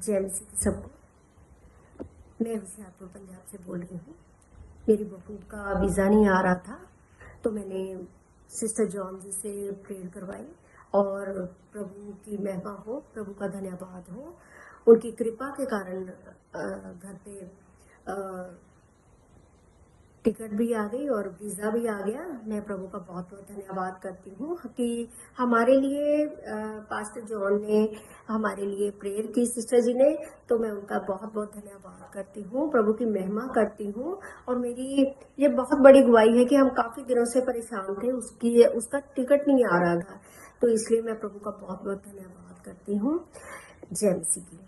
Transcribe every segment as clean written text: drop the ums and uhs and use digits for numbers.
जय मसीह की सबको। मैं होशियारपुर पंजाब से बोल रही हूँ। मेरी बहू का वीज़ा नहीं आ रहा था, तो मैंने सिस्टर जॉन जी से प्रेयर करवाई और प्रभु की महिमा हो, प्रभु का धन्यवाद हो। उनकी कृपा के कारण घर पे टिकट भी आ गई और वीज़ा भी आ गया। मैं प्रभु का बहुत बहुत धन्यवाद करती हूँ कि हमारे लिए पास्टर जॉन ने हमारे लिए प्रेयर की, सिस्टर जी ने, तो मैं उनका बहुत बहुत धन्यवाद करती हूँ, प्रभु की महिमा करती हूँ। और मेरी ये बहुत बड़ी गवाही है कि हम काफ़ी दिनों से परेशान थे, उसका टिकट नहीं आ रहा था, तो इसलिए मैं प्रभु का बहुत बहुत धन्यवाद करती हूँ। जय मसीह की।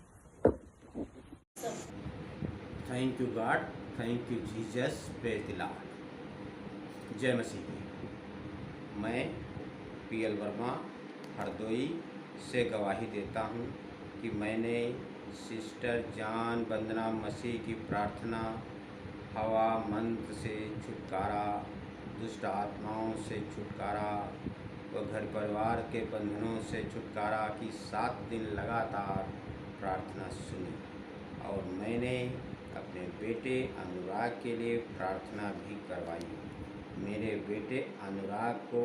Thank you God, thank you Jesus, praise the Lord. जय मसीह की। मैं पीएल वर्मा हरदोई से गवाही देता हूँ कि मैंने सिस्टर जान वंदना मसीह की प्रार्थना, हवा मंत्र से छुटकारा, दुष्ट आत्माओं से छुटकारा व घर परिवार के बंधनों से छुटकारा की 7 दिन लगातार प्रार्थना सुनी। और मैंने अपने बेटे अनुराग के लिए प्रार्थना भी करवाई। मेरे बेटे अनुराग को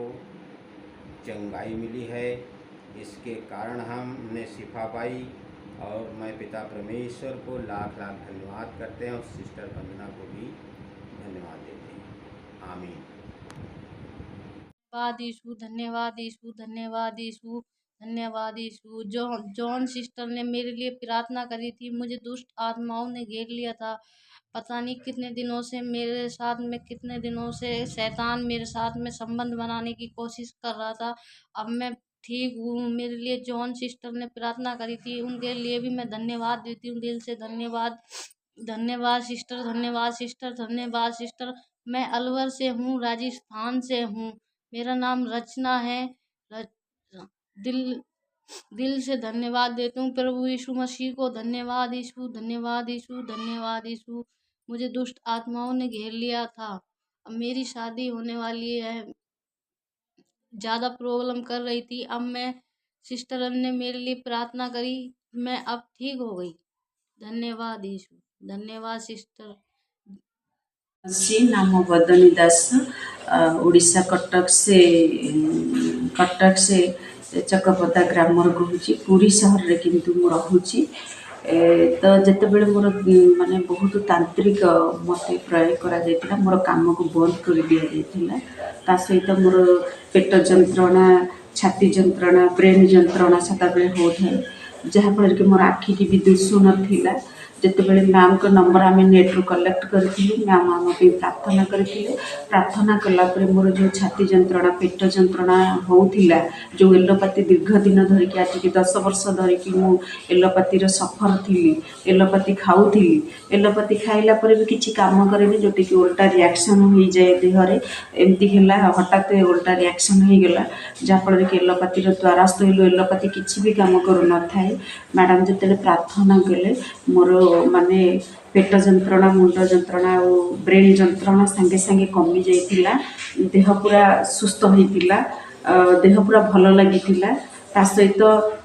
चंगाई मिली है, इसके कारण हमने शिफा पाई और मैं पिता परमेश्वर को लाख लाख धन्यवाद करते हैं और सिस्टर वंदना को भी धन्यवाद देते हैं। आमीन। धन्यवाद यीशु, धन्यवाद यीशु, धन्यवाद यीशु, धन्यवाद यीशु। जॉन सिस्टर ने मेरे लिए प्रार्थना करी थी। मुझे दुष्ट आत्माओं ने घेर लिया था। पता नहीं कितने दिनों से मेरे साथ में, कितने दिनों से शैतान मेरे साथ में संबंध बनाने की कोशिश कर रहा था। अब मैं ठीक हूँ। मेरे लिए जॉन सिस्टर ने प्रार्थना करी थी, उनके लिए भी मैं धन्यवाद देती हूँ, दिल से धन्यवाद। धन्यवाद सिस्टर, धन्यवाद सिस्टर, धन्यवाद सिस्टर। मैं अलवर से हूँ, राजस्थान से हूँ। मेरा नाम रचना है। दिल दिल से धन्यवाद देती हूँ प्रभु यीशु मसीह को। धन्यवाद यीशु, धन्यवाद यीशु, धन्यवाद यीशु। मुझे दुष्ट आत्माओं ने घेर लिया था। अब मेरी शादी होने वाली है। ज़्यादा प्रॉब्लम कर रही थी। अब मैं सिस्टर ने मेरे लिए प्रार्थना करी, मैं अब ठीक हो गई। धन्यवाद यीशु, धन्यवाद सिस्टर। सी नाम बदनी दास, उड़ीसा कटक से चकपदा ग्राम कहूँ, पुरी सहर रे किंतु मु रहूची। तो जितेबाला मोर माने बहुत तांत्रिक मत प्रयोग करा मोर काम को बंद कर दि जाता। सहित मोर पेट जंत्रणा, छाती जंत्रणा, ब्रेन जंत्रणा सदाबले होता है, जहाँफल कि मोर आखि की भी दिशु नाला। जितेबाला मैम को नंबर आम नेट्रु कलेक्ट करूँ, मैम आम प्रार्थना करते। प्रार्थना कलापर मोर जो छाती जंत्रणा, पेट जंत्रणा होता, जो एलोपैथी दीर्घ दिन धरिकी आज की 10 वर्ष धरिकी मु एलोपैथी सफर थी। एलोपैथी खाऊली, एलोपैथी खाइला भी किसी काम करे जोटी कि उल्टा रिएक्शन हो जाए देहरे। एमती है हठात उल्टा रिएक्शन हो गला, जहाँफल कि एलोपैथी द्वारस्थ हलु, एलोपैथी किसी भी काम करू न थाए। मैडम जिते प्रार्थना कले मोर माने पेट जंत्रणा, मुंड जंत्रणा और ब्रेन जंत्रणा संगे संगे कमी जाइतिला। देह पूरा सुस्थ होइतिला, देह पूरा भल लगितिला। ता सहित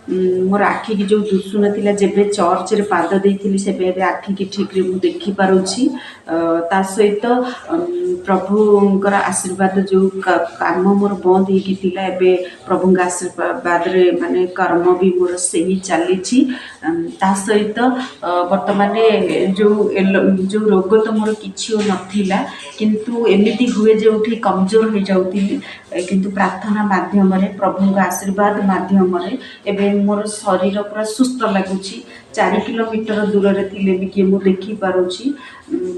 मोर आखि की जो दुशु नथिला, जेबे चर्च रे पाद देइथिली सेबे आखि की ठीक रे मु देखि पारुछि। ता सहित प्रभुंकर आशीर्वाद जो काम मोर बंद होइतिला, एबे प्रभुंक आशीर्वाद रे माने कर्म भी मोर सही चली। ता सहित वर्तमान जो रोग तो मोर किछि नथिला, किंतु एमिति हुए जो कमजोर हो जाउतिली, किंतु प्रार्थना माध्यम रे, प्रभुंक आशीर्वाद माध्यम रे एबे मोर शरीर पूरा सुस्थ लगुछि। 4 किलोमीटर दूर रे थिले भी कि मु देखि पारुछि।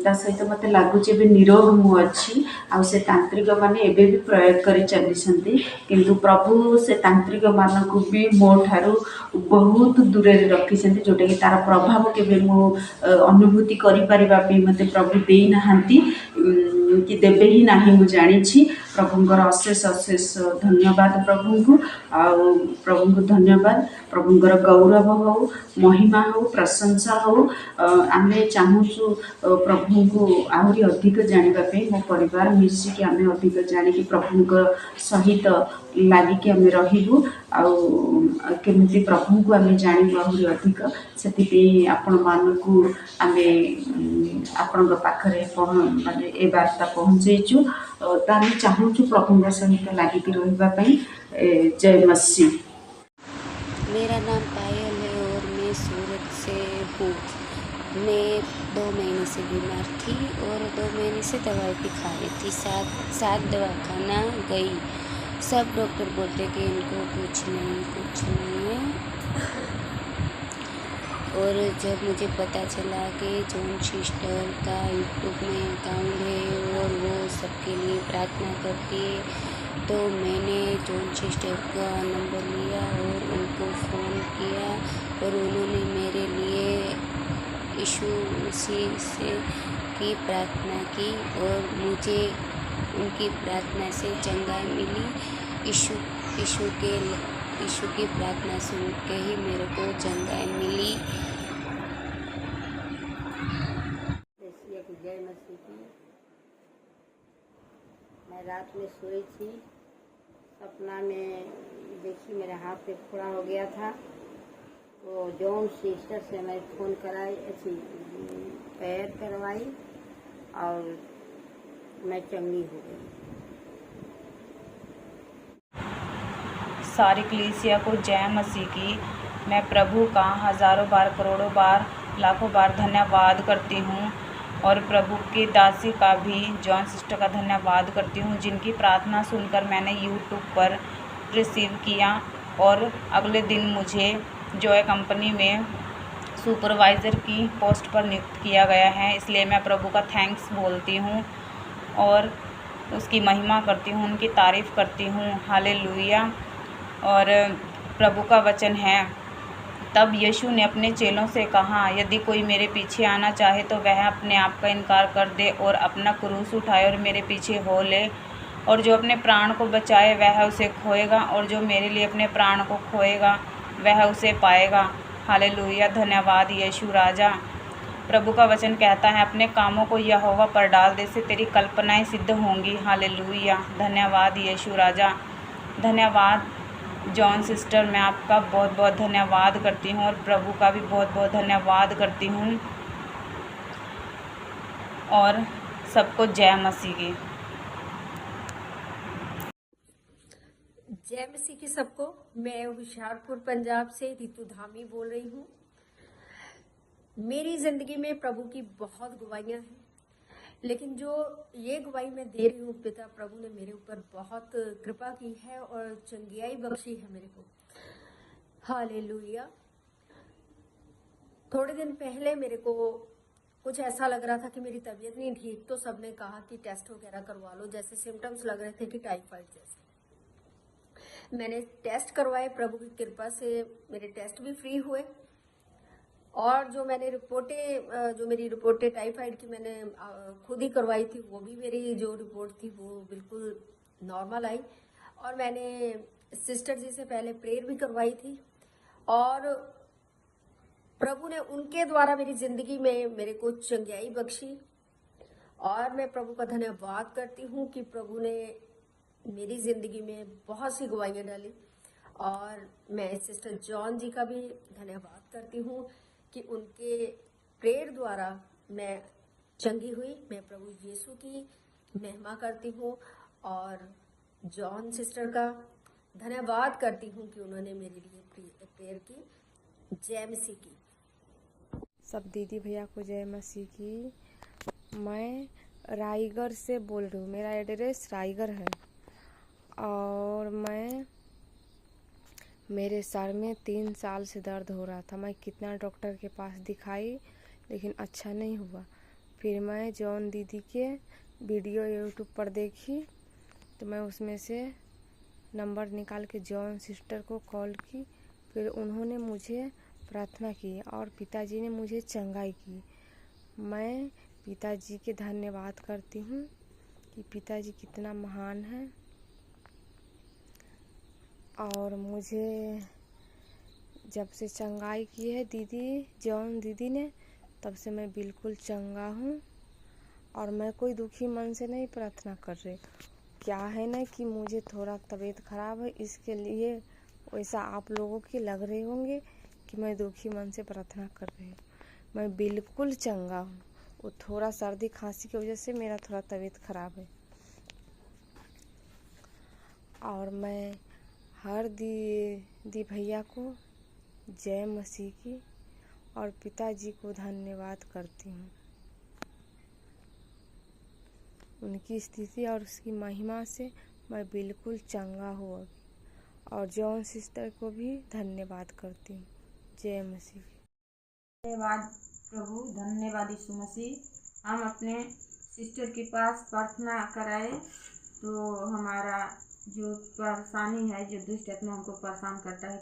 ता सहित मते लागुछि एबे निरोग मु अछि। आ से तांत्रिक माने एबे भी प्रयोग करि चलिसंती, किंतु प्रभु से तांत्रिक मान को भी मो ठारू बहुत दूर रे रखिसंती, जोटा कि तार प्रभाव केबे मु अनुभूति करि परिबा पे मते प्रभु देई नहांती। कि देबे ही नाही मु जानी प्रभुंकर अशेष अशेष धन्यवाद प्रभु को धन्यवाद प्रभुंकर गौरव हो महिमा हो प्रशंसा हो आम चाहूँ प्रभु को आहरी अधिक जानापी मो परिवार मिसिकी आम अधिक जाणी प्रभु सहित लागिकी आम रही केमती प्रभु को आम जानू आहरी अधिक से आपण मानू आम आपण पाखे माने ए वार्ता पहुँचेचु तो आम चाहूँ प्रभु सहित लागिकी रही। जय मसीह। मेरा नाम पायल है और मैं सूरत से हूँ। मैं 2 महीने से बीमार थी और 2 महीने से दवाई भी खा रही थी। सात दवाखाना गई, सब डॉक्टर बोलते कि इनको कुछ नहीं है। और जब मुझे पता चला कि जॉन सिस्टर का यूट्यूब में अकाउंट है और वो सबके लिए प्रार्थना करती है, तो मैंने जॉन सिस्टर का नंबर लिया और उनको फ़ोन किया और उन्होंने मेरे लिए यीशु मसीह से की प्रार्थना की और मुझे उनकी प्रार्थना से चंगाई मिली। यीशु की प्रार्थना सुन के ही मेरे को चंगाई मिली। जय मसीह की। मैं रात में सोई थी, सपना में देखी मेरे हाथ पे फोड़ा हो गया था, तो जॉन सिस्टर से मैं फ़ोन कराई, ऐसी पैर करवाई और मैं चंगी हो गई। सारी कलीसिया को जय मसीह की। मैं प्रभु का हज़ारों बार करोड़ों बार लाखों बार धन्यवाद करती हूँ और प्रभु की दासी का भी जॉन सिस्टर का धन्यवाद करती हूँ, जिनकी प्रार्थना सुनकर मैंने यूट्यूब पर रिसीव किया और अगले दिन मुझे जॉय कंपनी में सुपरवाइज़र की पोस्ट पर नियुक्त किया गया है। इसलिए मैं प्रभु का थैंक्स बोलती हूँ और उसकी महिमा करती हूँ, उनकी तारीफ़ करती हूँ। हालेलुया। और प्रभु का वचन है, तब यीशु ने अपने चेलों से कहा, यदि कोई मेरे पीछे आना चाहे तो वह अपने आप का इनकार कर दे और अपना क्रूस उठाए और मेरे पीछे हो ले। और जो अपने प्राण को बचाए वह उसे खोएगा, और जो मेरे लिए अपने प्राण को खोएगा वह उसे पाएगा। हालेलुया। धन्यवाद यीशु राजा। प्रभु का वचन कहता है, अपने कामों को यहोवा पर डाल दे, से तेरी कल्पनाएं सिद्ध होंगी। हालेलुया। धन्यवाद यीशु राजा। धन्यवाद जॉन सिस्टर, मैं आपका बहुत बहुत धन्यवाद करती हूँ और प्रभु का भी बहुत बहुत धन्यवाद करती हूँ। और सबको जय मसीह की। जय मसीह की सबको। मैं होशियारपुर पंजाब से रितु धामी बोल रही हूँ। मेरी जिंदगी में प्रभु की बहुत गवाहियाँ हैं, लेकिन जो ये गवाही मैं दे रही हूँ, पिता प्रभु ने मेरे ऊपर बहुत कृपा की है और चंगियाई बख्शी है मेरे को। हालेलुया। थोड़े दिन पहले मेरे को कुछ ऐसा लग रहा था कि मेरी तबीयत नहीं ठीक, तो सबने कहा कि टेस्ट वगैरह करवा लो, जैसे सिम्टम्स लग रहे थे कि टाइफाइड जैसे। मैंने टेस्ट करवाए, प्रभु की कृपा से मेरे टेस्ट भी फ्री हुए और जो मेरी रिपोर्टें टाइफाइड की मैंने खुद ही करवाई थी, वो भी मेरी जो रिपोर्ट थी वो बिल्कुल नॉर्मल आई। और मैंने सिस्टर जी से पहले प्रेयर भी करवाई थी और प्रभु ने उनके द्वारा मेरी जिंदगी में मेरे को चंगाई बख्शी। और मैं प्रभु का धन्यवाद करती हूँ कि प्रभु ने मेरी जिंदगी में बहुत सी गवाहियाँ डाली। और मैं सिस्टर जॉन जी का भी धन्यवाद करती हूँ कि उनके प्रेयर द्वारा मैं चंगी हुई। मैं प्रभु यीशु की महिमा करती हूँ और जॉन सिस्टर का धन्यवाद करती हूँ कि उन्होंने मेरे लिए प्रेयर की। जय मसीह की। सब दीदी भैया को जय मसीह की। मैं रायगढ़ से बोल रही हूँ, मेरा एड्रेस रायगढ़ है और मेरे सर में 3 साल से दर्द हो रहा था। मैं कितना डॉक्टर के पास दिखाई लेकिन अच्छा नहीं हुआ। फिर मैं जॉन दीदी के वीडियो यूट्यूब पर देखी तो मैं उसमें से नंबर निकाल के जॉन सिस्टर को कॉल की। फिर उन्होंने मुझे प्रार्थना की और पिताजी ने मुझे चंगाई की। मैं पिताजी के धन्यवाद करती हूँ कि पिताजी कितना महान है। और मुझे जब से चंगाई की है जॉन दीदी ने, तब से मैं बिल्कुल चंगा हूँ। और मैं कोई दुखी मन से नहीं प्रार्थना कर रही। क्या है ना कि मुझे थोड़ा तबीयत खराब है, इसके लिए वैसा आप लोगों के लग रहे होंगे कि मैं दुखी मन से प्रार्थना कर रही हूँ। मैं बिल्कुल चंगा हूँ। वो थोड़ा सर्दी खांसी की वजह से मेरा थोड़ा तबीयत खराब है। और मैं हर दी भैया को जय मसीह की और पिताजी को धन्यवाद करती हूँ। उनकी स्थिति और उसकी महिमा से मैं बिल्कुल चंगा हूँ अभी। और जॉन सिस्टर को भी धन्यवाद करती हूँ। जय मसीह। धन्यवाद प्रभु, धन्यवाद यीशु मसीह। हम अपने सिस्टर के पास प्रार्थना कराए तो हमारा जो परेशानी है, जो दुष्ट आत्मा हमको परेशान करता है,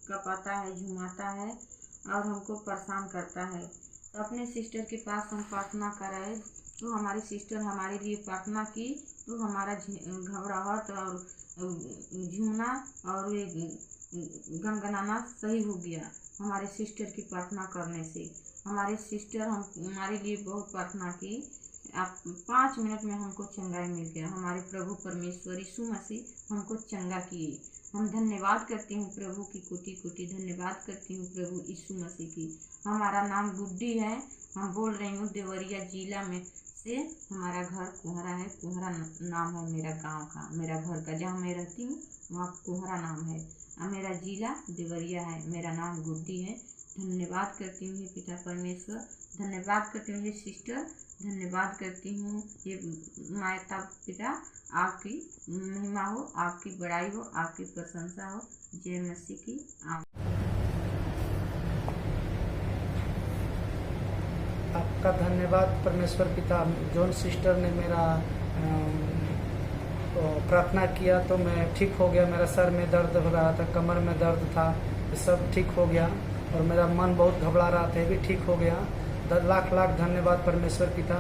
कपाता है, झुमाता है और हमको परेशान करता है, तो अपने सिस्टर के पास हम प्रार्थना कराए तो हमारी सिस्टर हमारे लिए प्रार्थना की तो हमारा घबराहट और झूमना और ये गनगनाना सही हो गया हमारे सिस्टर की प्रार्थना करने से। हमारे सिस्टर हमारे लिए बहुत प्रार्थना की। आप 5 मिनट में हमको चंगाई मिल गया। हमारे प्रभु परमेश्वर यीशु मसीह हमको चंगा किए। हम धन्यवाद करती हूँ प्रभु की, कोटि कोटि धन्यवाद करती हूँ प्रभु यीशु मसीह की। हमारा नाम गुड्डी है। हम बोल रही हूँ देवरिया जिला में से। हमारा घर कोहरा है। कोहरा नाम है मेरा गांव का, मेरा घर का, जहाँ मैं रहती हूँ वहाँ कोहरा नाम है। मेरा जिला देवरिया है। मेरा नाम गुड्डी है। धन्यवाद करती हूँ पिता परमेश्वर, धन्यवाद करती हूँ सिस्टर, धन्यवाद करती हूँ ये माता पिता। आपकी महिमा हो, आपकी बड़ाई हो, आपकी प्रशंसा हो। जय मसीह की। आपका धन्यवाद परमेश्वर पिता। जॉन सिस्टर ने मेरा प्रार्थना किया तो मैं ठीक हो गया। मेरा सर में दर्द हो रहा था, कमर में दर्द था, सब ठीक हो गया। और मेरा मन बहुत घबरा रहा था, ये भी ठीक हो गया। लाख लाख धन्यवाद परमेश्वर पिता।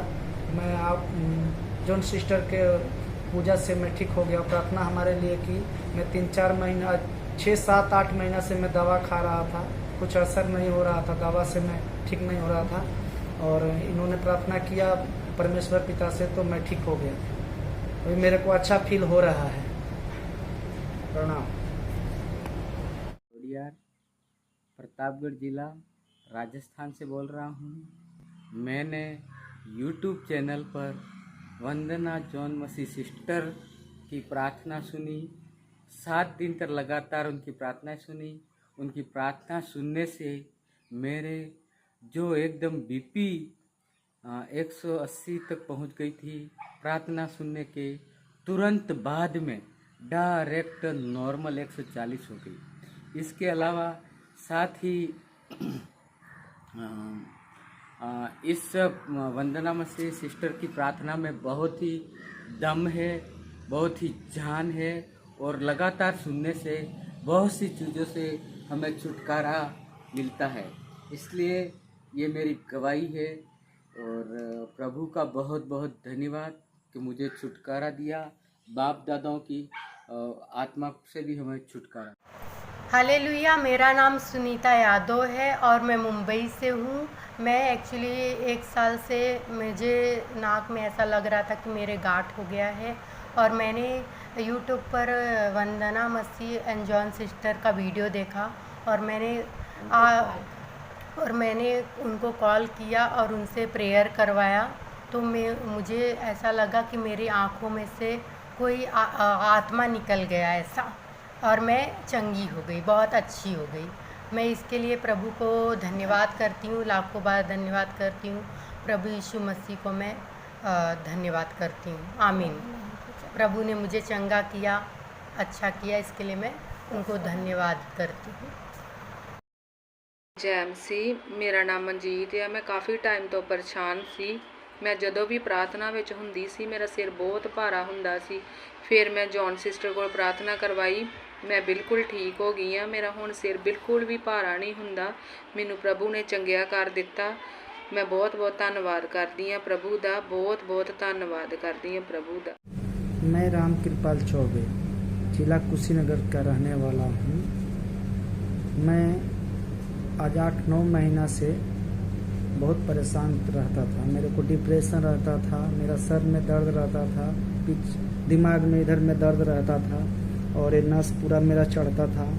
मैं आप जॉन सिस्टर के पूजा से मैं ठीक हो गया। प्रार्थना हमारे लिए की। मैं 3-4 महीना 6-7-8 महीना से मैं दवा खा रहा था, कुछ असर नहीं हो रहा था, दवा से मैं ठीक नहीं हो रहा था। और इन्होंने प्रार्थना किया परमेश्वर पिता से तो मैं ठीक हो गया। अभी मेरे को अच्छा फील हो रहा है। प्रणाम। प्रतापगढ़ जिला राजस्थान से बोल रहा हूँ। मैंने YouTube चैनल पर वंदना जॉन मसीह सिस्टर की प्रार्थना सुनी। 7 दिन तक लगातार उनकी प्रार्थना सुनी। उनकी प्रार्थना सुनने से मेरे जो एकदम बीपी 180 तक पहुंच गई थी, प्रार्थना सुनने के तुरंत बाद में डायरेक्ट नॉर्मल 140 हो गई। इसके अलावा साथ ही इस वंदना मसीह सिस्टर की प्रार्थना में बहुत ही दम है, बहुत ही जान है और लगातार सुनने से बहुत सी चीज़ों से हमें छुटकारा मिलता है। इसलिए ये मेरी गवाही है और प्रभु का बहुत बहुत धन्यवाद कि मुझे छुटकारा दिया। बाप दादाओं की आत्मा से भी हमें छुटकारा। हालेलुया। मेरा नाम सुनीता यादव है और मैं मुंबई से हूँ। मैं एक्चुअली 1 साल से मुझे नाक में ऐसा लग रहा था कि मेरे गांठ हो गया है और मैंने यूट्यूब पर वंदना मसीह एंड जॉन सिस्टर का वीडियो देखा और मैंने उनको कॉल किया और उनसे प्रेयर करवाया। तो मुझे ऐसा लगा कि मेरी आँखों में से कोई आत्मा निकल गया ऐसा, और मैं चंगी हो गई, बहुत अच्छी हो गई। मैं इसके लिए प्रभु को धन्यवाद करती हूँ, लाखों बार धन्यवाद करती हूँ। प्रभु यीशु मसीह को मैं धन्यवाद करती हूँ। आमीन। प्रभु ने मुझे चंगा किया, अच्छा किया, इसके लिए मैं उनको धन्यवाद करती हूँ। जय मसीह। मेरा नाम मनजीत है। मैं काफ़ी टाइम तो परेशान सी। मैं ਜਦੋਂ ਵੀ ਪ੍ਰਾਰਥਨਾ ਵਿੱਚ ਹੁੰਦੀ ਸੀ ਮੇਰਾ ਸਿਰ ਬਹੁਤ ਭਾਰਾ ਹੁੰਦਾ ਸੀ। ਫਿਰ ਮੈਂ ਜੌਨ ਸਿਸਟਰ ਕੋਲ ਪ੍ਰਾਰਥਨਾ ਕਰਵਾਈ, ਮੈਂ ਬਿਲਕੁਲ ਠੀਕ ਹੋ ਗਈ ਹਾਂ। ਮੇਰਾ ਹੁਣ ਸਿਰ ਬਿਲਕੁਲ ਵੀ ਭਾਰਾ ਨਹੀਂ ਹੁੰਦਾ। ਮੈਨੂੰ ਪ੍ਰਭੂ ਨੇ ਚੰਗਿਆ ਕਰ ਦਿੱਤਾ मैं बहुत बहुत धन्नवाद करती हाँ प्रभु का, बहुत बहुत धन्नवाद करती हाँ प्रभु का। मैं राम कृपाल चौबे जिला कुशीनगर का रहने वाला हूँ। मैं आज 8-9 महीना से बहुत परेशान रहता था। मेरे को डिप्रेशन रहता था, मेरा सर में दर्द रहता था, दिमाग में इधर में दर्द रहता था और ये नस पूरा मेरा चढ़ता था,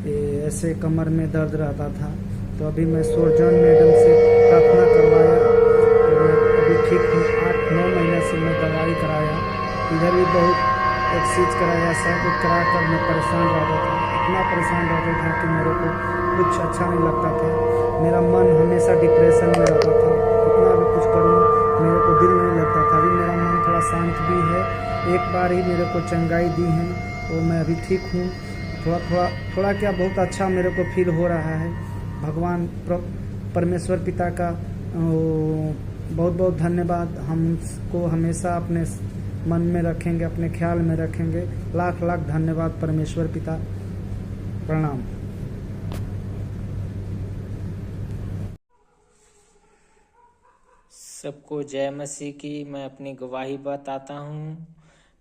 ये ऐसे कमर में दर्द रहता था। तो अभी मैं सोरजन मैडम से प्रार्थना करवाया तो मैं अभी ठीक हूँ। 8-9 महीने से मैं दवाई कराया, इधर भी बहुत एक्सरसाइज कराया, सब कुछ करा कर मैं परेशान रहता था। इतना परेशान रहता था कि मेरे को कुछ अच्छा नहीं लगता था। मेरा मन हमेशा डिप्रेशन में रहता था, कितना भी कुछ करूँ मेरे को दिल नहीं लगता था। अभी मेरा मन थोड़ा शांत भी है, एक बार ही मेरे को चंगाई दी है तो मैं अभी ठीक हूँ। थोड़ा क्या बहुत अच्छा मेरे को फील हो रहा है। भगवान परमेश्वर पिता का बहुत बहुत धन्यवाद। हमको हमेशा अपने मन में रखेंगे, अपने ख्याल में रखेंगे। लाख लाख धन्यवाद परमेश्वर पिता। प्रणाम। सबको जय मसीह की। मैं अपनी गवाही बताता हूँ।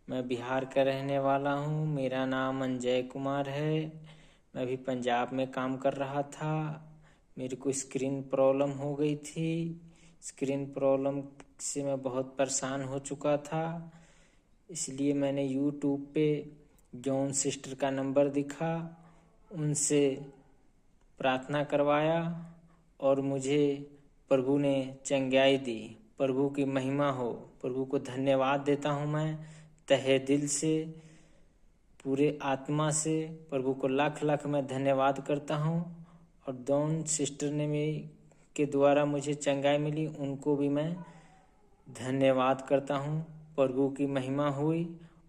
मैं बिहार का रहने वाला हूँ। मेरा नाम अंजय कुमार है। मैं अभी पंजाब में काम कर रहा था। मेरे को स्क्रीन प्रॉब्लम हो गई थी। स्क्रीन प्रॉब्लम से मैं बहुत परेशान हो चुका था, इसलिए मैंने यूट्यूब पे जॉन सिस्टर का नंबर दिखा, उनसे प्रार्थना करवाया और मुझे प्रभु ने चंगाई दी। प्रभु की महिमा हो। प्रभु को धन्यवाद देता हूँ मैं तहे दिल से, पूरे आत्मा से। प्रभु को लाख लाख मैं धन्यवाद करता हूँ। और जॉन सिस्टर ने के द्वारा मुझे चंगाई मिली, उनको भी मैं धन्यवाद करता हूँ। प्रभु की महिमा हुई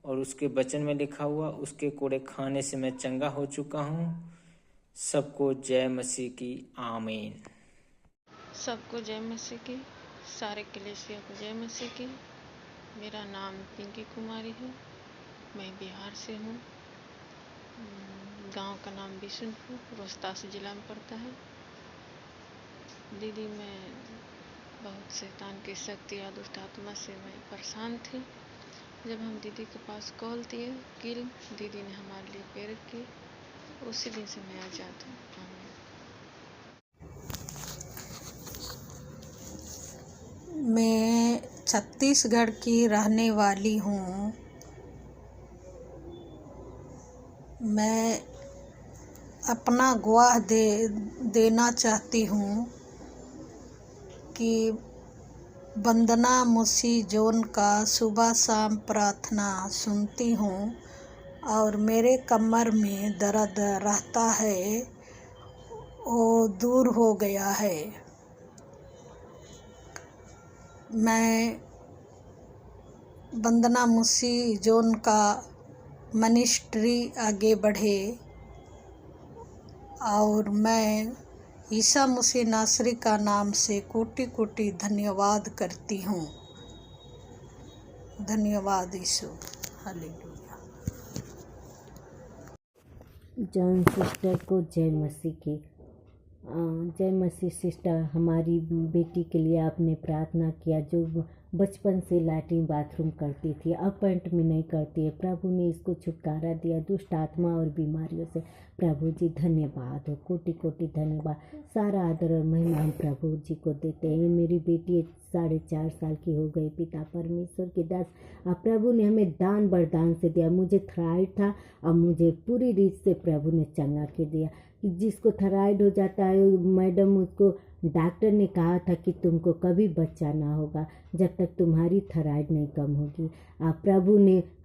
और उसके वचन में लिखा हुआ उसके कोड़े खाने से मैं चंगा हो चुका हूँ। सबको जय मसीह की। आमीन। सबको जय मसीह की। सारे कलीसिया को जय मसीह की। मेरा नाम पिंकी कुमारी है। मैं बिहार से हूँ। गांव का नाम बिशुनपुर, रोहतास जिला में पड़ता है। दीदी, मैं बहुत शैतान की शक्ति या दुष्ट आत्मा से मैं परेशान थी। जब हम दीदी के पास कॉल किए, दीदी ने हमारे लिए प्रेयर की, उसी दिन से मैं आजाद हूँ। मैं छत्तीसगढ़ की रहने वाली हूँ। मैं अपना गवाह देना चाहती हूँ कि वंदना मसीह जोन का सुबह शाम प्रार्थना सुनती हूँ और मेरे कमर में दर्द रहता है, वो दूर हो गया है। मैं वंदना मसीह जोन का मिनिस्ट्री आगे बढ़े और मैं ईसा मसीह नासरी का नाम से कोटि कोटि धन्यवाद करती हूँ। धन्यवाद यीशु। हालेलुया। जॉन सिस्टर को जय मसीह की। जय मसीह सिस्टर, हमारी बेटी के लिए आपने प्रार्थना किया जो बचपन से लैट्रिन बाथरूम करती थी, अब पेंट में नहीं करती है। प्रभु ने इसको छुटकारा दिया दुष्ट आत्मा और बीमारियों से। प्रभु जी धन्यवाद हो, कोटि कोटि धन्यवाद। सारा आदर और महिमा हम प्रभु जी को देते हैं। मेरी बेटी 4.5 साल की हो गई। पिता परमेश्वर के दास, अब प्रभु ने हमें दान वरदान से दिया। मुझे थायराइड था, अब मुझे पूरी रीत से प्रभु ने चंगा के दिया। जिसको थायराइड हो जाता है, मैडम उसको डॉक्टर ने कहा था कि तुमको कभी बच्चा ना होगा जब तक तुम्हारी थायराइड नहीं कम होगी।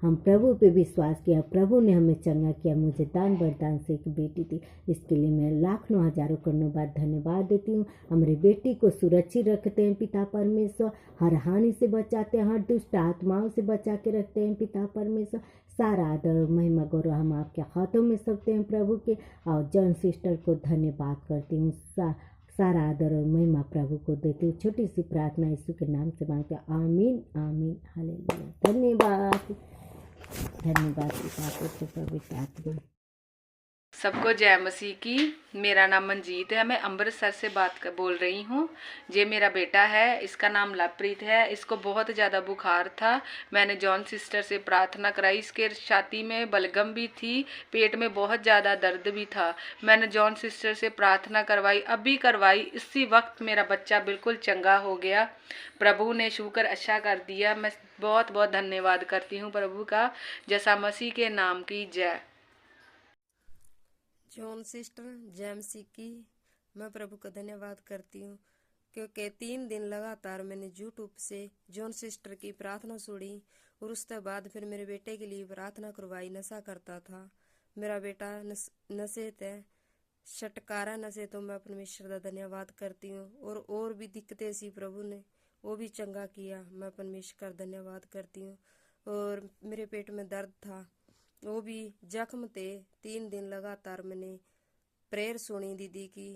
हम प्रभु पे विश्वास किया, प्रभु ने हमें चंगा किया। मुझे दान वरदान से एक बेटी थी, इसके लिए मैं लाखों हजारों करोड़ों बार धन्यवाद देती हूँ। हमारी बेटी को सुरक्षित रखते हैं पिता परमेश्वर, हर हानि से बचाते हैं, हर दुष्ट आत्माओं से बचा के रखते हैं पिता परमेश्वर। सारा आदर और महिमा गौरव हम आपके हाथों में सौंपते हैं प्रभु के। और जॉन सिस्टर को धन्यवाद करती हूँ। सारा आदर और महिमा प्रभु को देती हूँ। छोटी सी प्रार्थना यीशु के नाम से मांगते हैं। आमीन आमीन हालेलुया। धन्यवाद धन्यवाद पिता पुत्र पवित्र आत्मा। सबको जय मसीह की। मेरा नाम मंजीत है, मैं अमृतसर से बोल रही हूँ। ये मेरा बेटा है, इसका नाम लवप्रीत है। इसको बहुत ज़्यादा बुखार था। मैंने जॉन सिस्टर से प्रार्थना कराई। इसके छाती में बलगम भी थी, पेट में बहुत ज़्यादा दर्द भी था। मैंने जॉन सिस्टर से प्रार्थना करवाई, अभी करवाई, इसी वक्त मेरा बच्चा बिल्कुल चंगा हो गया। प्रभु ने शुक्र अच्छा कर दिया। मैं बहुत बहुत धन्यवाद करती हूँ प्रभु का। जैसा मसीह के नाम की जय। जॉन सिस्टर जय मसीह की। मैं प्रभु का धन्यवाद करती हूँ क्योंकि 3 दिन लगातार मैंने यूट्यूब से जॉन सिस्टर की प्रार्थना सुनी और उसके बाद फिर मेरे बेटे के लिए प्रार्थना करवाई। नशा करता था मेरा बेटा, नशे थे, छटकारा नशे। तो मैं परमेश्वर का धन्यवाद करती हूँ। और भी दिक्कतें सी प्रभु ने वो भी चंगा किया। मैं परमेश्वर का धन्यवाद करती हूँ। और मेरे पेट में दर्द था, वो भी जख्म थे। 3 दिन लगातार मैंने प्रेयर सुनी दीदी की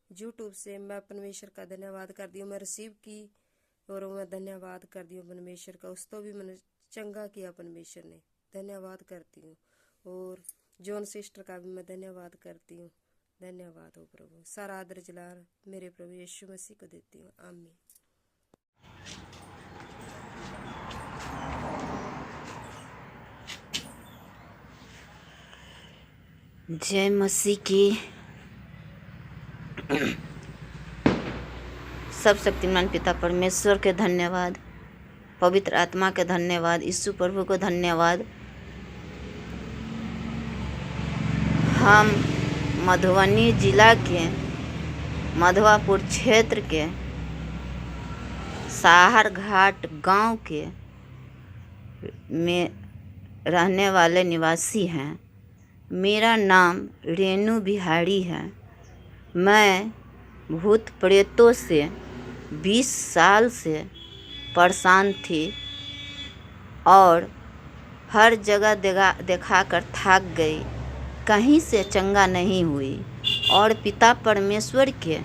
यूट्यूब से। मैं परमेश्वर का धन्यवाद करती हूँ। मैं रिसीव की और मैं धन्यवाद करती हूँ परमेश्वर का। उस तो भी मैंने चंगा किया परमेश्वर ने, धन्यवाद करती हूँ। और जॉन सिस्टर का भी मैं धन्यवाद करती हूँ। धन्यवाद हो प्रभु। सारा आदर जलाल मेरे प्रभु यीशु मसीह को देती हूँ। आमीन। जय मसीह की। सब शक्तिमान पिता परमेश्वर के धन्यवाद, पवित्र आत्मा के धन्यवाद, यीशु प्रभु को धन्यवाद। हम मधुबनी जिला के मधवापुर क्षेत्र के साहर घाट गांव के में रहने वाले निवासी हैं। मेरा नाम रेणु बिहारी है। मैं भूत प्रेतों से 20 साल से परेशान थी और हर जगह देखा कर थक गई, कहीं से चंगा नहीं हुई। और पिता परमेश्वर के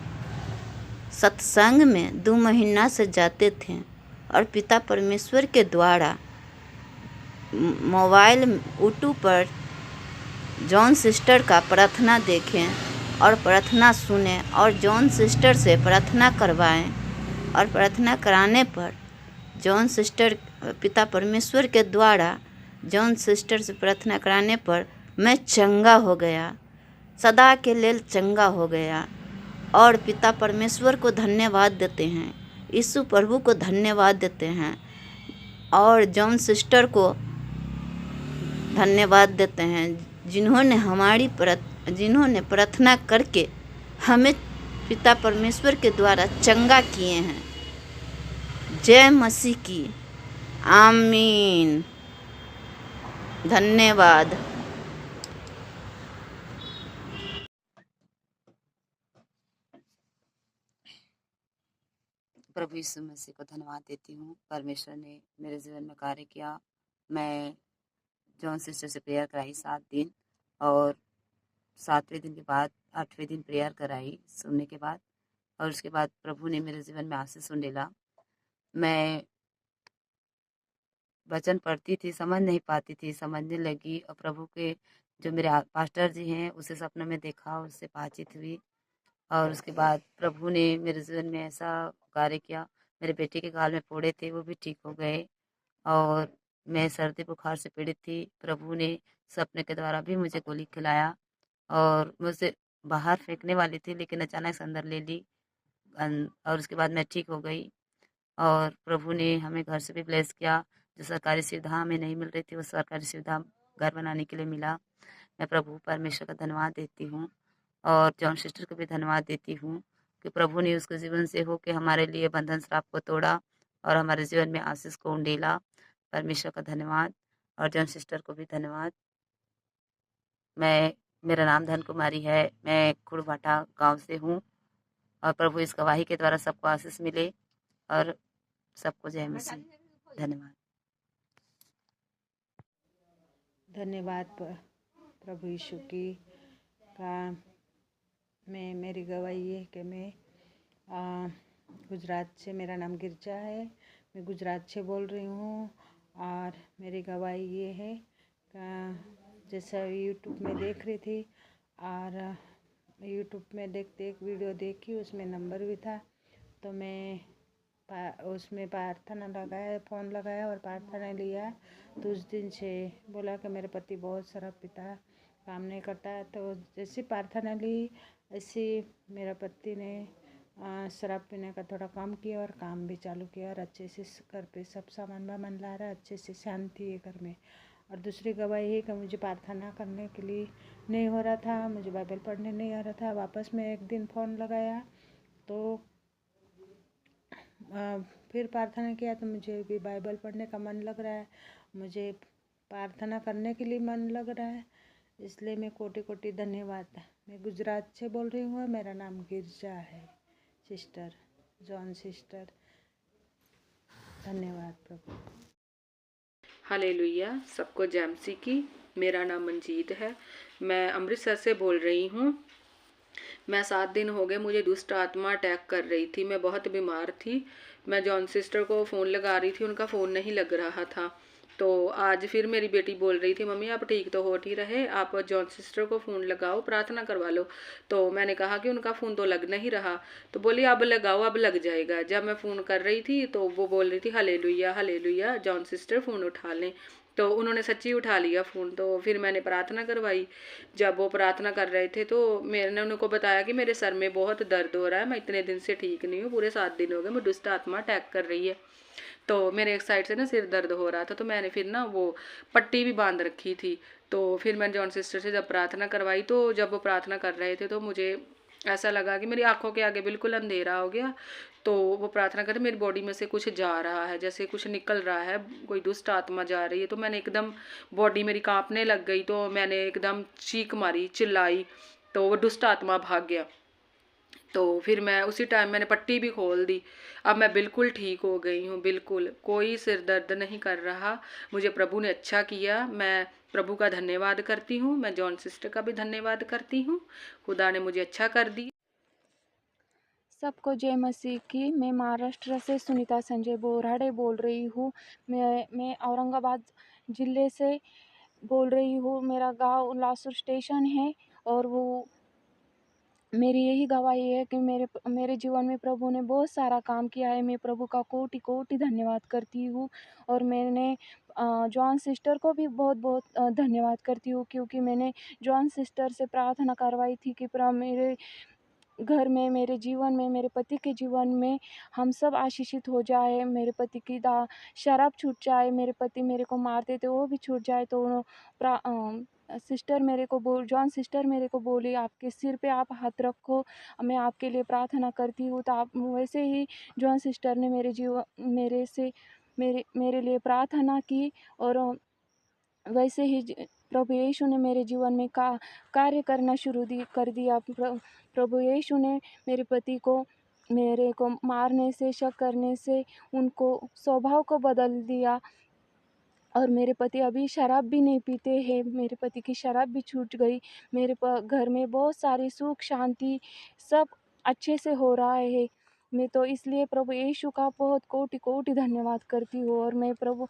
सत्संग में 2 महीना से जाते थे और पिता परमेश्वर के द्वारा मोबाइल यूट्यूब पर जॉन सिस्टर का प्रार्थना देखें और प्रार्थना सुने और जॉन सिस्टर से प्रार्थना करवाएं। और प्रार्थना कराने पर जॉन सिस्टर, पिता परमेश्वर के द्वारा जॉन सिस्टर से प्रार्थना कराने पर मैं चंगा हो गया, सदा के लिए चंगा हो गया। और पिता परमेश्वर को धन्यवाद देते हैं, यीशु प्रभु को धन्यवाद देते हैं और जॉन सिस्टर को धन्यवाद देते हैं जिन्होंने प्रार्थना करके हमें पिता परमेश्वर के द्वारा चंगा किए हैं। जय मसीह की। आमीन। धन्यवाद। प्रभु यीशु मसीह को धन्यवाद देती हूँ। परमेश्वर ने मेरे जीवन में कार्य किया। मैं जॉन सिस्टर से प्रेयर कराई 7 दिन और 7वें दिन के बाद 8वें दिन प्रेयर कराई सुनने के बाद। और उसके बाद प्रभु ने मेरे जीवन में आशीष सुन डाला। मैं वचन पढ़ती थी, समझ नहीं पाती थी, समझने लगी। और प्रभु के जो मेरे पास्टर जी हैं उसे सपने में देखा, उससे बातचीत हुई। और उसके बाद प्रभु ने मेरे जीवन में ऐसा कार्य किया। मेरे बेटे के गाल में फोड़े थे, वो भी ठीक हो गए। और मैं सर्दी बुखार से पीड़ित थी। प्रभु ने सपने के द्वारा भी मुझे गोली खिलाया और मुझसे बाहर फेंकने वाली थी, लेकिन अचानक से अंदर ले ली। और उसके बाद मैं ठीक हो गई। और प्रभु ने हमें घर से भी ब्लेस किया। जो सरकारी सुविधा हमें नहीं मिल रही थी, वो सरकारी सुविधा घर बनाने के लिए मिला। मैं प्रभु परमेश्वर का धन्यवाद देती हूँ और जॉन सिस्टर को भी धन्यवाद देती हूँ कि प्रभु ने उसके जीवन से हो के हमारे लिए बंधन श्राप को तोड़ा और हमारे जीवन में आशीष को उंडेला। परमेश्वर का धन्यवाद और जॉन सिस्टर को भी धन्यवाद। मेरा नाम धन कुमारी है। मैं खुड़भाटा गांव से हूँ और प्रभु इस गवाही के द्वारा सबको आशीष मिले और सबको जय मसीह। धन्यवाद। धन्यवाद प्रभु यीशु की का मेरी गवाही है कि मैं गुजरात से, मेरा नाम गिरजा है, मैं गुजरात से बोल रही हूँ। और मेरी गवाही ये है जैसा यूट्यूब में देख रही थी और यूट्यूब में देखते एक वीडियो देखी, उसमें नंबर भी था, तो मैं उसमें प्रार्थना लगाया, फ़ोन लगाया और प्रार्थना लिया। तो उस दिन से बोला कि मेरे पति बहुत शराब पीता है, काम नहीं करता है। तो जैसे प्रार्थना ली ऐसे मेरा पति ने शराब पीने का थोड़ा कम किया और काम भी चालू किया और अच्छे से घर पे सब सामान वामान ला रहा है, अच्छे से शांति है घर में। और दूसरी गवाही है कि मुझे प्रार्थना करने के लिए नहीं हो रहा था, मुझे बाइबल पढ़ने नहीं आ रहा था। वापस मैं एक दिन फ़ोन लगाया तो फिर प्रार्थना किया तो मुझे भी बाइबल पढ़ने का मन लग रहा है, मुझे प्रार्थना करने के लिए मन लग रहा है, इसलिए मैं कोटि कोटि धन्यवाद। मैं गुजरात से बोल रही हूँ, मेरा नाम गिरजा है, सिस्टर जॉन सिस्टर। धन्यवाद प्रभु। हालेलुया। सबको जय मसीह की। मेरा नाम मंजीत है, मैं अमृतसर से बोल रही हूँ। मैं 7 दिन हो गए, मुझे दुष्ट आत्मा अटैक कर रही थी, मैं बहुत बीमार थी। मैं जॉन सिस्टर को फ़ोन लगा रही थी, उनका फ़ोन नहीं लग रहा था। तो आज फिर मेरी बेटी बोल रही थी, मम्मी आप ठीक तो हो ही रहे, आप जॉन सिस्टर को फ़ोन लगाओ, प्रार्थना करवा लो। तो मैंने कहा कि उनका फ़ोन तो लग नहीं रहा। तो बोली अब लगाओ, अब लग जाएगा। जब मैं फ़ोन कर रही थी तो वो बोल रही थी hallelujah hallelujah, John sister phone उठा लें। तो उन्होंने सच्ची उठा लिया फ़ोन। तो फिर मैंने प्रार्थना करवाई। जब वो प्रार्थना कर रहे थे तो मैंने उनको बताया कि मेरे सर में बहुत दर्द हो रहा है, मैं इतने दिन से ठीक नहीं हूँ, पूरे 7 दिन हो गए, मैं दुष्ट आत्मा अटैक कर रही है। तो मेरे एक साइड से ना सिर दर्द हो रहा था, तो मैंने फिर ना वो पट्टी भी बांध रखी थी। तो फिर मैंने जॉन सिस्टर से जब प्रार्थना करवाई, तो जब वो प्रार्थना कर रहे थे तो मुझे ऐसा लगा कि मेरी आंखों के आगे बिल्कुल अंधेरा हो गया। तो वो प्रार्थना करते मेरी बॉडी में से कुछ जा रहा है, जैसे कुछ निकल रहा है, कोई दुष्ट आत्मा जा रही है। तो मैंने एकदम बॉडी मेरी कांपने लग गई, तो मैंने एकदम चीख मारी, चिल्लाई, तो वो दुष्ट आत्मा भाग गया। तो फिर मैं उसी टाइम मैंने पट्टी भी खोल दी। अब मैं बिल्कुल ठीक हो गई हूँ, बिल्कुल कोई सिर दर्द नहीं कर रहा। मुझे प्रभु ने अच्छा किया, मैं प्रभु का धन्यवाद करती हूँ। मैं जॉन सिस्टर का भी धन्यवाद करती हूँ, खुदा ने मुझे अच्छा कर दिया। सबको जय मसीह की। मैं महाराष्ट्र से सुनीता संजय बोराड़े बोल रही हूँ। मैं औरंगाबाद ज़िले से बोल रही हूँ। मेरा गांव लासुर स्टेशन है और वो मेरी यही गवाही है कि मेरे जीवन में प्रभु ने बहुत सारा काम किया है। मैं प्रभु का कोटि कोटि धन्यवाद करती हूँ और मैंने जॉन सिस्टर को भी बहुत बहुत धन्यवाद करती हूँ, क्योंकि मैंने जॉन सिस्टर से प्रार्थना करवाई थी कि मेरे घर में, मेरे जीवन में, मेरे पति के जीवन में हम सब आशीषित हो जाए, मेरे पति की शराब छूट जाए, मेरे पति मेरे को मारते थे वो भी छूट जाए। तो सिस्टर मेरे को जॉन सिस्टर मेरे को बोली आपके सिर पे आप हाथ रखो, मैं आपके लिए प्रार्थना करती हूँ। तो आप वैसे ही जॉन सिस्टर ने मेरे लिए प्रार्थना की और वैसे ही प्रभु यीशु ने मेरे जीवन में कार्य करना कर दिया। प्रभु यीशु ने मेरे पति को मेरे को मारने से, शक करने से उनको स्वभाव को बदल दिया और मेरे पति अभी शराब भी नहीं पीते हैं। मेरे पति की शराब भी छूट गई। मेरे घर में बहुत सारी सुख शांति सब अच्छे से हो रहा है। मैं तो इसलिए प्रभु यीशु का बहुत कोटि कोटि धन्यवाद करती हूँ और मैं प्रभु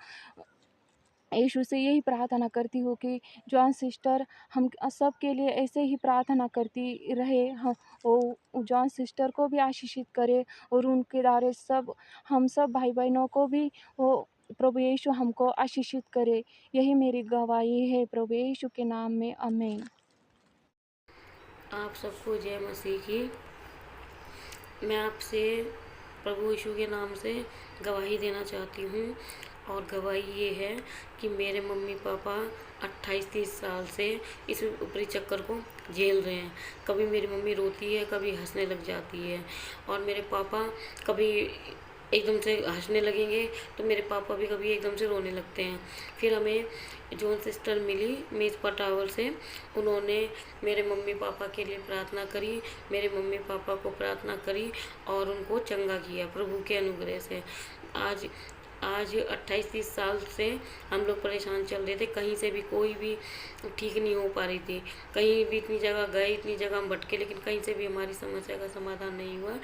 यीशु से यही प्रार्थना करती हूँ कि जॉन सिस्टर हम सब के लिए ऐसे ही प्रार्थना करती रहे। वो जॉन सिस्टर को भी आशीषित करे और उनके द्वारा हम सब भाई बहनों को भी वो प्रभु यीशु हमको आशीषित करे। यही मेरी गवाही है प्रभु यीशु के नाम में, आमीन। आप सबको जय मसीह की। मैं आपसे प्रभु यीशु के नाम से गवाही देना चाहती हूँ और गवाही ये है कि मेरे मम्मी पापा 28-30 साल से इस ऊपरी चक्कर को झेल रहे हैं। कभी मेरी मम्मी रोती है, कभी हंसने लग जाती है और मेरे पापा कभी एकदम से हंसने लगेंगे तो मेरे पापा भी कभी एकदम से रोने लगते हैं। फिर हमें जॉन सिस्टर मिली मेजपा टावर से, उन्होंने मेरे मम्मी पापा के लिए प्रार्थना करी, मेरे मम्मी पापा को प्रार्थना करी और उनको चंगा किया प्रभु के अनुग्रह से। आज 28-30 साल से हम लोग परेशान चल रहे थे, कहीं से भी कोई भी ठीक नहीं हो पा रही थी। कहीं भी इतनी जगह गए, इतनी जगह हम भटके, लेकिन कहीं से भी हमारी समस्या का समाधान नहीं हुआ।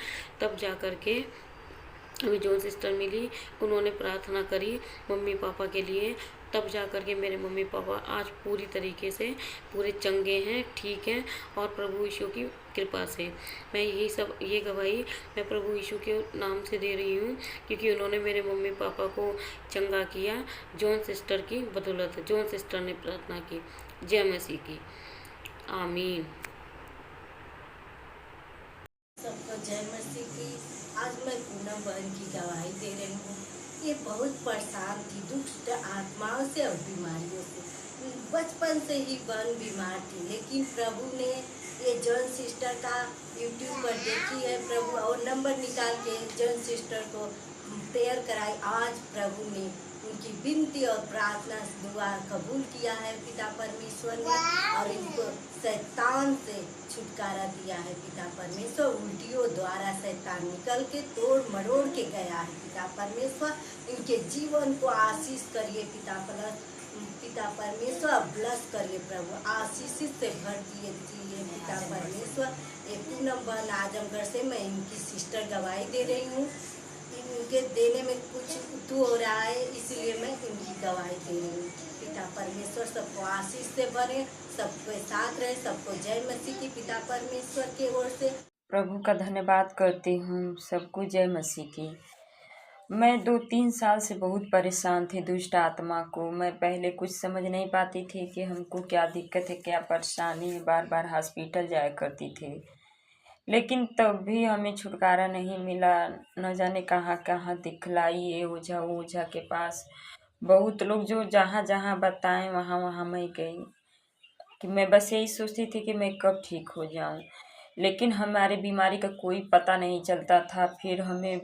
तब जा कर के हमें जॉन सिस्टर मिली, उन्होंने प्रार्थना करी मम्मी पापा के लिए, तब जा कर के मेरे मम्मी पापा आज पूरी तरीके से पूरे चंगे हैं, ठीक हैं, और प्रभु यीशु की कृपा से मैं ये गवाही मैं प्रभु यीशु के नाम से दे रही हूँ, क्योंकि उन्होंने मेरे मम्मी पापा को चंगा किया जॉन सिस्टर की बदौलत। जॉन सिस्टर ने प्रार्थना की। जय मसीह की। आमीन। सबको जय मसीह की। आज मैं पूनम बहन की गवाही दे रही हूँ। ये बहुत परेशान थी दुष्ट आत्माओं से और बीमारियों से। बचपन से ही बहन बीमार थी, लेकिन प्रभु ने ये जॉन सिस्टर का यूट्यूब पर देखी है प्रभु, और नंबर निकाल के जॉन सिस्टर को प्रेयर कराई। आज प्रभु ने उनकी विनती और प्रार्थना दुआ कबूल किया है पिता परमेश्वर ने, और इनको शैतान से छुटकारा दिया है पिता परमेश्वर। उल्टियों द्वारा शैतान निकल के तोड़ मरोड़ के गया है पिता परमेश्वर। इनके जीवन को आशीष करिए पिता परमेश्वर, ब्लस करिए प्रभु, आशीष से भर दिए पिता परमेश्वर। ये पूनम बहन आजमगढ़ से मैं इनकी सिस्टर गवाही दे रही हूँ। इनके देने में कुछ तू हो रहा है, इसलिए मैं इनकी गवाही दे रही हूँ। पिता परमेश्वर सबको आशीष से भरे, सबके साथ रहे। सबको जय मसीह की पिता परमेश्वर की ओर से। प्रभु का धन्यवाद करती हूँ। सबको जय मसीह की। मैं 2-3 साल से बहुत परेशान थी दुष्ट आत्मा को। मैं पहले कुछ समझ नहीं पाती थी कि हमको क्या दिक्कत है, क्या परेशानी है। बार बार हॉस्पिटल जाया करती थी, लेकिन तब भी हमें छुटकारा नहीं मिला। न जाने कहाँ कहाँ दिखलाई, ये ओझा वो ओझा के पास। बहुत लोग जो जहाँ जहाँ बताएं वहाँ वहाँ मैं गई, कि मैं बस यही सोचती थी कि मैं कब ठीक हो जाऊं, लेकिन हमारे बीमारी का कोई पता नहीं चलता था। फिर हमें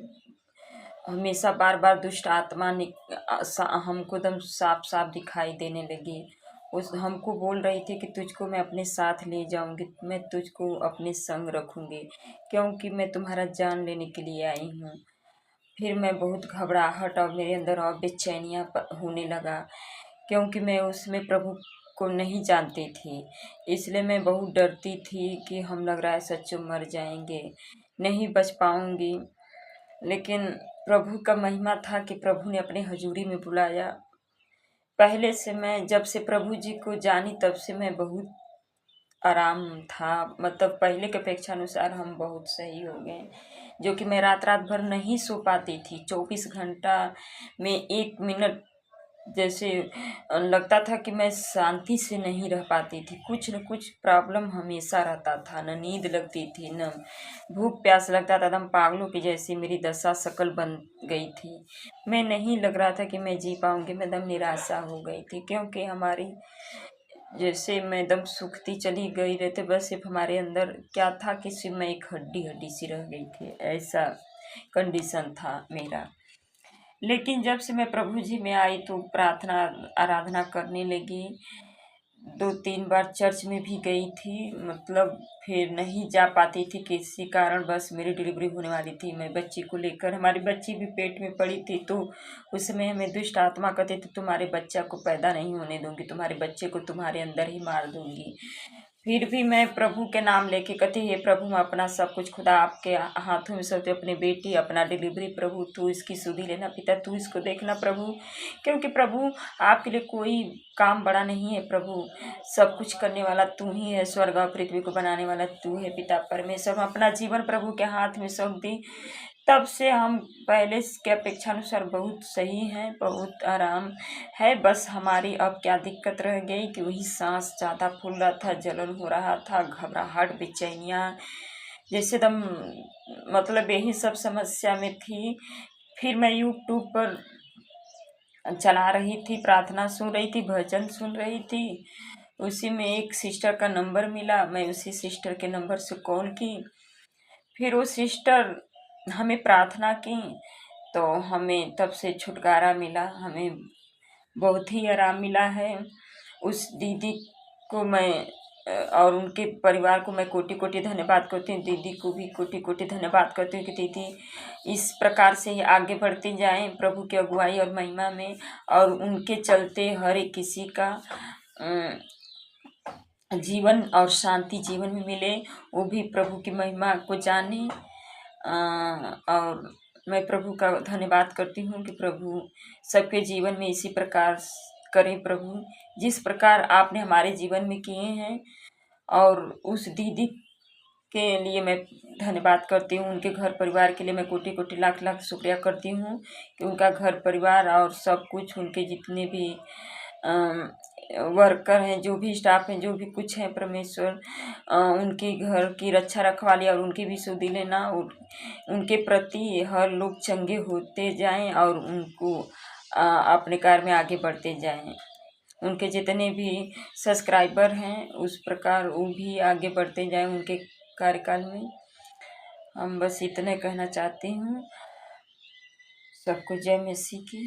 हमेशा बार बार दुष्ट आत्मा हमको एकदम साफ साफ दिखाई देने लगी। हमको बोल रही थी कि तुझको मैं अपने साथ ले जाऊंगी, मैं तुझको अपने संग रखूंगी, क्योंकि मैं तुम्हारा जान लेने के लिए आई हूँ। फिर मैं बहुत घबराहट और मेरे अंदर और बेचैनियाँ होने लगा, क्योंकि मैं उसमें प्रभु को नहीं जानती थी। इसलिए मैं बहुत डरती थी कि हम लग रहा है सच्चों मर जाएंगे, नहीं बच पाऊंगी। लेकिन प्रभु का महिमा था कि प्रभु ने अपने हजूरी में बुलाया। पहले से मैं जब से प्रभु जी को जानी तब से मैं बहुत आराम था, मतलब पहले के अपेक्षा अनुसार हम बहुत सही हो गए। जो कि मैं रात भर नहीं सो पाती थी। 24 घंटा में 1 मिनट जैसे लगता था कि मैं शांति से नहीं रह पाती थी। कुछ न कुछ प्रॉब्लम हमेशा रहता था, न नींद लगती थी, न भूख प्यास लगता था। एकदम पागलों की जैसी मेरी दशा शकल बन गई थी। मैं नहीं लग रहा था कि मैं जी पाऊंगी। मैं एकदम निराशा हो गई थी, क्योंकि हमारी जैसे मैं एकदम सूखती चली गई रहते। बस सिर्फ हमारे अंदर क्या था कि सिर्फ मैं एक हड्डी सी रह गई थी, ऐसा कंडीशन था मेरा। लेकिन जब से मैं प्रभु जी में आई तो प्रार्थना आराधना करने लगी। 2-3 बार चर्च में भी गई थी, मतलब फिर नहीं जा पाती थी किसी कारण। बस मेरी डिलीवरी होने वाली थी, मैं बच्ची को लेकर, हमारी बच्ची भी पेट में पड़ी थी। तो उस समय हमें दुष्ट आत्मा कहते थे तुम्हारे बच्चा को पैदा नहीं होने दूंगी, तुम्हारे बच्चे को तुम्हारे अंदर ही मार दूंगी। फिर भी मैं प्रभु के नाम लेके कहती, हे प्रभु मैं अपना सब कुछ खुदा आपके हाथों में सौंपती, अपनी बेटी अपना डिलीवरी प्रभु तू इसकी सुधि लेना, पिता तू इसको देखना प्रभु, क्योंकि प्रभु आपके लिए कोई काम बड़ा नहीं है। प्रभु सब कुछ करने वाला तू ही है, स्वर्ग और पृथ्वी को बनाने वाला तू है पिता परमेश्वर। हम अपना जीवन प्रभु के हाथ में सौंप दी। तब से हम पहले के अपेक्षा अनुसार बहुत सही हैं, बहुत आराम है। बस हमारी अब क्या दिक्कत रह गई कि वही सांस ज़्यादा फूल रहा था, जलन हो रहा था, घबराहट, बेचैनियाँ, जैसे दम मतलब यही सब समस्या में थी। फिर मैं यूट्यूब पर चला रही थी, प्रार्थना सुन रही थी, भजन सुन रही थी। उसी में एक सिस्टर का नंबर मिला, मैं उसी सिस्टर के नंबर से कॉल की। फिर वो सिस्टर हमें प्रार्थना की तो हमें तब से छुटकारा मिला, हमें बहुत ही आराम मिला है। उस दीदी को मैं और उनके परिवार को मैं कोटि कोटि धन्यवाद करती हूँ। दीदी को भी कोटि कोटि धन्यवाद करती हूँ कि दीदी इस प्रकार से ही आगे बढ़ती जाएं प्रभु की अगुवाई और महिमा में, और उनके चलते हर एक किसी का जीवन और शांति जीवन में मिले, वो भी प्रभु की महिमा को जाने। और मैं प्रभु का धन्यवाद करती हूँ कि प्रभु सबके जीवन में इसी प्रकार करें प्रभु, जिस प्रकार आपने हमारे जीवन में किए हैं। और उस दीदी के लिए मैं धन्यवाद करती हूँ, उनके घर परिवार के लिए मैं कोटि कोटि लाख लाख शुक्रिया करती हूँ कि उनका घर परिवार और सब कुछ, उनके जितने भी वर्कर हैं, जो भी स्टाफ हैं, जो भी कुछ हैं, परमेश्वर उनके घर की रक्षा रखवाली और उनकी भी सुधि लेना, और उनके प्रति हर लोग चंगे होते जाएं और उनको अपने कार्य में आगे बढ़ते जाएं। उनके जितने भी सब्सक्राइबर हैं उस प्रकार वो भी आगे बढ़ते जाएं उनके कार्यकाल में। हम बस इतने कहना चाहती हूँ। सबको जय मसीह की।